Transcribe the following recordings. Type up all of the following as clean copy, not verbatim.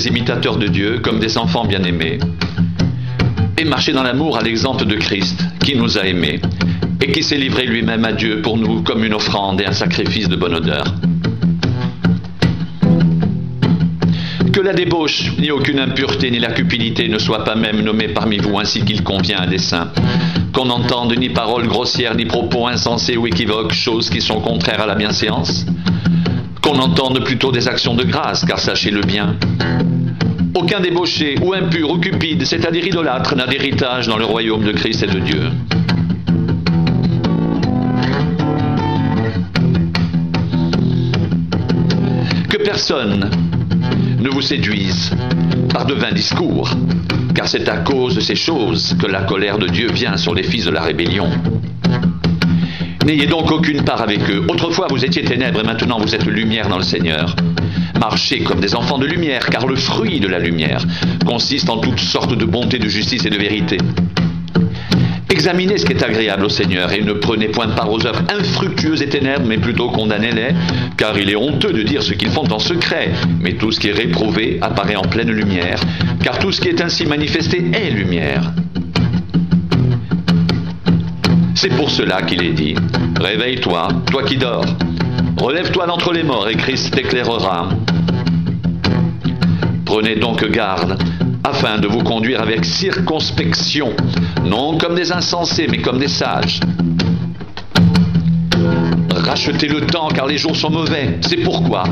des imitateurs de Dieu, comme des enfants bien-aimés, et marcher dans l'amour à l'exemple de Christ, qui nous a aimés, et qui s'est livré lui-même à Dieu pour nous comme une offrande et un sacrifice de bonne odeur. Que la débauche, ni aucune impureté, ni la cupidité ne soient pas même nommées parmi vous ainsi qu'il convient à des saints. Qu'on n'entende ni paroles grossières, ni propos insensés ou équivoques, choses qui sont contraires à la bienséance. Qu'on entende plutôt des actions de grâce, car sachez-le bien. Aucun débauché, ou impur, ou cupide, c'est-à-dire idolâtre, n'a d'héritage dans le royaume de Christ et de Dieu. Que personne ne vous séduise par de vains discours, car c'est à cause de ces choses que la colère de Dieu vient sur les fils de la rébellion. N'ayez donc aucune part avec eux. Autrefois vous étiez ténèbres et maintenant vous êtes lumière dans le Seigneur. Marchez comme des enfants de lumière, car le fruit de la lumière consiste en toutes sortes de bonté, de justice et de vérité. Examinez ce qui est agréable au Seigneur et ne prenez point part aux œuvres infructueuses et ténèbres, mais plutôt condamnez-les, car il est honteux de dire ce qu'ils font en secret. Mais tout ce qui est réprouvé apparaît en pleine lumière, car tout ce qui est ainsi manifesté est lumière. C'est pour cela qu'il est dit, « Réveille-toi, toi qui dors, relève-toi d'entre les morts et Christ t'éclairera. » Prenez donc garde, afin de vous conduire avec circonspection, non comme des insensés, mais comme des sages. Rachetez le temps, car les jours sont mauvais. C'est pourquoi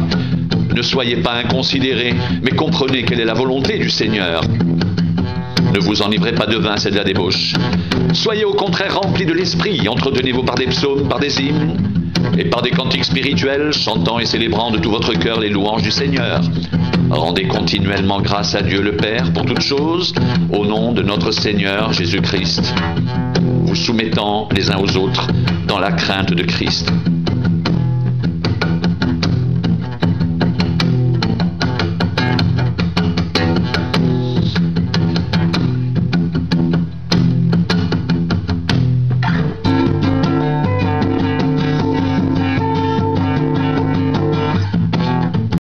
ne soyez pas inconsidérés, mais comprenez quelle est la volonté du Seigneur. Ne vous enivrez pas de vin, c'est de la débauche. Soyez au contraire remplis de l'esprit, entretenez-vous par des psaumes, par des hymnes, et par des cantiques spirituels, chantant et célébrant de tout votre cœur les louanges du Seigneur. Rendez continuellement grâce à Dieu le Père pour toutes choses, au nom de notre Seigneur Jésus-Christ, vous soumettant les uns aux autres dans la crainte de Christ.